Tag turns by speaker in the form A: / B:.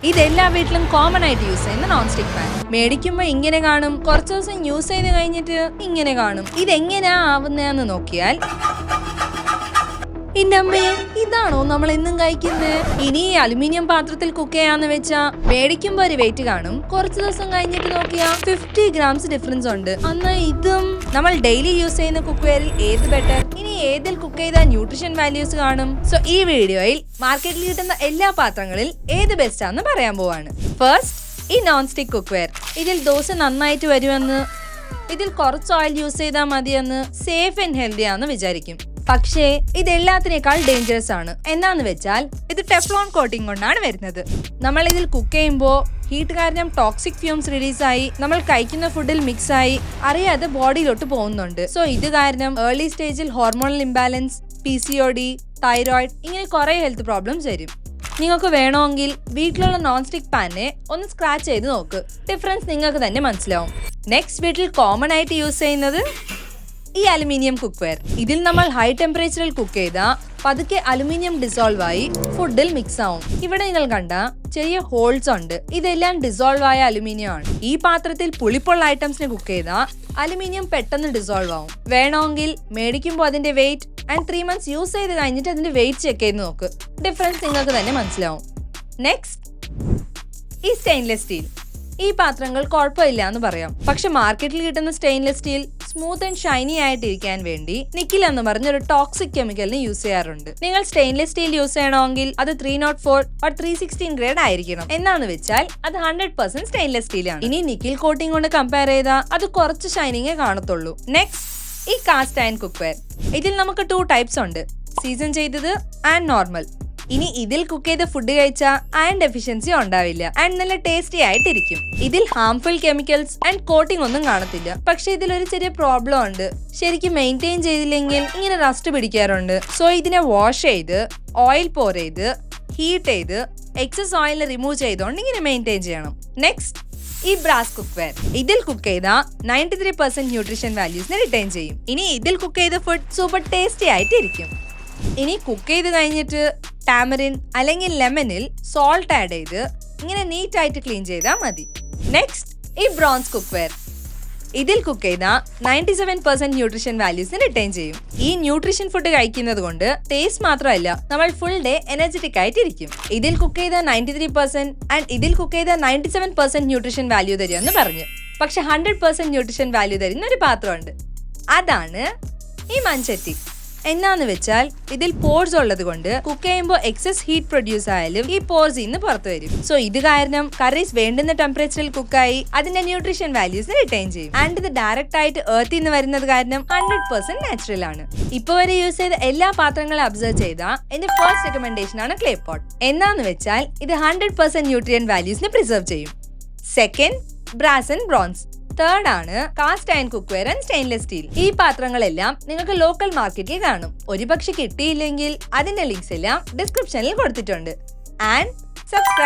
A: ഇതെല്ലാ വീട്ടിലും കോമൺ ആയിട്ട് യൂസ് ചെയ്യുന്ന നോൺ സ്റ്റിക് പാൻ. മേടിക്കുമ്പോ ഇങ്ങനെ കാണും, കുറച്ച് ദിവസം യൂസ് ചെയ്ത് കഴിഞ്ഞിട്ട് ഇങ്ങനെ കാണും. ഇതെങ്ങനെയാ ആവുന്നതെന്ന് നോക്കിയാൽ ഇന്നമ്മേ, ഇതാണോ നമ്മൾ എന്നും കഴിക്കുന്നത്? ഇനി ഈ അലുമിനിയം പാത്രത്തിൽ കുക്ക് ചെയ്യാന്ന് വെച്ചാ മേടിക്കുമ്പോ ഒരു വെയിറ്റ് കാണും, കുറച്ച് ദിവസം കഴിഞ്ഞിട്ട് നോക്കിയാ 50 grams ഡിഫറൻസ് ഉണ്ട്. അന്ന് ഇതും നമ്മൾ ഡെയിലി യൂസ് ചെയ്യുന്ന കുക്ക് വെയറിൽ ഏത് ബെറ്റർ? ഇനി ഏതിൽ കുക്ക് ചെയ്താൽ ന്യൂട്രീഷൻ വാല്യൂസ് കാണും? സോ ഈ വീഡിയോയിൽ മാർക്കറ്റിൽ കിട്ടുന്ന എല്ലാ പാത്രങ്ങളിൽ ഏത് ബെസ്റ്റ് ആണെന്ന് പറയാൻ പോവാണ്. ഫസ്റ്റ്, ഈ നോൺ സ്റ്റിക് കുക്ക് വെയർ. ഇതിൽ ദോശ നന്നായിട്ട് വരുമെന്ന്, ഇതിൽ കുറച്ച് ഓയിൽ യൂസ് ചെയ്താൽ മതിയെന്ന്, സേഫ് ആൻഡ് ഹെൽത്തി ആണെന്ന് വിചാരിക്കും. പക്ഷേ ഇതെല്ലാത്തിനേക്കാൾ ഡേഞ്ചറസ് ആണ്. എന്നാന്ന് വെച്ചാൽ ഇത് ടെഫ്ലോൺ കോട്ടിംഗ് കൊണ്ടാണ് വരുന്നത്. നമ്മൾ ഇതിൽ കുക്ക് ചെയ്യുമ്പോൾ ഹീറ്റ് കാരണം ടോക്സിക് ഫ്യൂംസ് റിലീസായി നമ്മൾ കഴിക്കുന്ന ഫുഡിൽ മിക്സ് ആയി അറിയാതെ ബോഡിയിലോട്ട് പോകുന്നുണ്ട്. സോ ഇത് കാരണം ഏർലി സ്റ്റേജിൽ ഹോർമോണൽ ഇംബാലൻസ്, PCOD, തൈറോയിഡ്, ഇങ്ങനെ കുറെ ഹെൽത്ത് പ്രോബ്ലംസ് വരും. നിങ്ങൾക്ക് വേണമെങ്കിൽ വീട്ടിലുള്ള നോൺ സ്റ്റിക് പാനെ ഒന്ന് സ്ക്രാച്ച് ചെയ്ത് നോക്ക്, ഡിഫറൻസ് നിങ്ങൾക്ക് തന്നെ മനസ്സിലാവും. നെക്സ്റ്റ്, വീട്ടിൽ കോമൺ ആയിട്ട് യൂസ് ചെയ്യുന്നത് ഈ അലുമിനിയം കുക്ക് വെയർ. ഇതിൽ നമ്മൾ ഹൈ ടെമ്പറേച്ചറിൽ കുക്ക് ചെയ്താൽ പതുക്കെ അലുമിനിയം ഡിസോൾവ് ആയി ഫുഡിൽ മിക്സ് ആവും. ഇവിടെ നിങ്ങൾ കണ്ട ചെറിയ ഹോൾസ് ഉണ്ട്, ഇതെല്ലാം ഡിസോൾവ് ആയ അലുമിനിയം ആണ്. ഈ പാത്രത്തിൽ പുളിപ്പുള്ള ഐറ്റംസിനെ കുക്ക് ചെയ്താൽ അലുമിനിയം പെട്ടെന്ന് ഡിസോൾവ് ആവും. വേണമെങ്കിൽ മേടിക്കുമ്പോൾ അതിന്റെ വെയിറ്റ് ആൻഡ് 3 months യൂസ് ചെയ്ത് കഴിഞ്ഞിട്ട് അതിന്റെ വെയിറ്റ് ചെക്ക് ചെയ്ത് നോക്ക്, ഡിഫറൻസ് നിങ്ങൾക്ക് തന്നെ മനസ്സിലാവും. നെക്സ്റ്റ്, ഈ സ്റ്റെയിൻലെസ് സ്റ്റീൽ. ഈ പാത്രങ്ങൾ കുഴപ്പമില്ല എന്ന് പറയാം, പക്ഷെ മാർക്കറ്റിൽ കിട്ടുന്ന stainless steel smooth and shiny ആയിട്ടിരിക്കാൻ വേണ്ടി നിക്കിൽ എന്ന് പറഞ്ഞൊരു ടോക്സിക് കെമിക്കലിനെ യൂസ് ചെയ്യാറുണ്ട്. നിങ്ങൾ സ്റ്റെയിൻലെസ് സ്റ്റീൽ യൂസ് ചെയ്യണമെങ്കിൽ അത് 304 or 316 ഗ്രേഡ് ആയിരിക്കണം. എന്നാന്ന് വെച്ചാൽ അത് 100% സ്റ്റെയിൻലെസ് സ്റ്റീൽ ആണ്. ഇനി നിക്കിൽ കോട്ടിംഗ് കൊണ്ട് കമ്പയർ ചെയ്താൽ അത് കുറച്ച് ഷൈനിങ്ങേ കാണത്തുള്ളൂ. നെക്സ്റ്റ്, ഈ കാസ്റ്റ് അയൺ കുക്ക് വെയർ. ഇതിൽ നമുക്ക് 2 ടൈപ്സ് ഉണ്ട്, സീസൺ ചെയ്തത് ആൻഡ് നോർമൽ. ഇനി ഇതിൽ കുക്ക് ചെയ്ത ഫുഡ് കഴിച്ചാൽ അയൺ ഡെഫിഷ്യൻസി ഉണ്ടാവില്ല ആൻഡ് നല്ല ടേസ്റ്റി ആയിട്ടിരിക്കും. ഇതിൽ ഹാംഫുൾ കെമിക്കൽസ് ആൻഡ് കോട്ടിംഗ് ഒന്നും കാണത്തില്ല. പക്ഷെ ഇതിലൊരു ചെറിയ പ്രോബ്ലം ഉണ്ട്, ശരിക്കും മെയിൻറ്റെയിൻ ചെയ്തില്ലെങ്കിൽ ഇങ്ങനെ റസ്റ്റ് പിടിക്കാറുണ്ട്. സോ ഇതിനെ വാഷ് ചെയ്ത് ഓയിൽ പോർ ചെയ്ത് ഹീറ്റ് ചെയ്ത് എക്സസ് ഓയിൽ റിമൂവ് ചെയ്തോണ്ട് ഇങ്ങനെ മെയിൻറ്റെയിൻ ചെയ്യണം. നെക്സ്റ്റ്, ഈ ബ്രാസ് കുക്ക് വെയർ. ഇതിൽ കുക്ക് ചെയ്താൽ 93% ന്യൂട്രീഷൻ വാല്യൂസിനെ റിട്ടൈൻ ചെയ്യും. ഇനി ഇതിൽ കുക്ക് ചെയ്ത ഫുഡ് സൂപ്പർ ടേസ്റ്റി ആയിട്ടിരിക്കും. ഇനി കുക്ക് ചെയ്ത് കഴിഞ്ഞിട്ട് ടാമറിൻ അല്ലെങ്കിൽ ലെമണിൽ സോൾട്ട് ആഡ് ചെയ്ത് ഇങ്ങനെ നീറ്റ് ആയിട്ട് ക്ലീൻ ചെയ്താൽ മതി. നെക്സ്റ്റ്, ഈ ബ്രോൺസ് കുക്ക് വെയർ. ഇതിൽ കുക്ക് ചെയ്താൽ 97% ന്യൂട്രീഷൻ വാല്യൂസിന് റിട്ടൈൻ ചെയ്യും. ഈ ന്യൂട്രീഷൻ ഫുഡ് കഴിക്കുന്നത് കൊണ്ട് ടേസ്റ്റ് മാത്രമല്ല നമ്മൾ ഫുൾ ഡേ എനർജറ്റിക് ആയിട്ടിരിക്കും. ഇതിൽ കുക്ക് ചെയ്ത 93% ആൻഡ് ഇതിൽ കുക്ക് ചെയ്ത 97% ന്യൂട്രീഷൻ വാല്യൂ തരുമെന്ന് പറഞ്ഞു. പക്ഷെ 100% ന്യൂട്രീഷൻ വാല്യൂ തരുന്ന ഒരു പാത്രമുണ്ട്, അതാണ് ഈ മൺചട്ടി. എന്നാന്ന് വെച്ചാൽ ഇതിൽ പോർസ് ഉള്ളത് കൊണ്ട് കുക്ക് ചെയ്യുമ്പോൾ എക്സസ് ഹീറ്റ് പ്രൊഡ്യൂസ് ആയാലും ഈ പോർസ് ഇന്ന് പുറത്തു വരും. സോ ഇത് കാരണം കറീസ് വേണ്ടുന്ന ടെമ്പറേച്ചറിൽ കുക്കായി അതിന്റെ ന്യൂട്രീഷൻ വാല്യൂസ് റിട്ടൈൻ ചെയ്യും. ആൻഡ് ഇത് ഡയറക്റ്റ് ആയിട്ട് എർത്തിൽ നിന്ന് വരുന്നത് കാരണം 100% നാച്ചുറൽ ആണ്. ഇപ്പൊ വരെ യൂസ് ചെയ്ത എല്ലാ പാത്രങ്ങളും അബ്സർവ് ചെയ്താൽ എന്റെ ഫസ്റ്റ് റെക്കമെൻഡേഷൻ ആണ് ക്ലേ പോട്ട്. എന്നാന്ന് വെച്ചാൽ ഇത് 100% ന്യൂട്രിയൻ വാല്യൂസിനെ പ്രിസർവ് ചെയ്യും. Second, brass and bronze. Third ആണ് cast iron cookware and stainless steel. ഈ പാത്രങ്ങളെല്ലാം നിങ്ങൾക്ക് ലോക്കൽ മാർക്കറ്റിൽ കാണും. ഒരുപക്ഷെ കിട്ടിയില്ലെങ്കിൽ അതിന്റെ ലിങ്ക്സ് എല്ലാം ഡിസ്ക്രിപ്ഷനിൽ കൊടുത്തിട്ടുണ്ട്. And subscribe.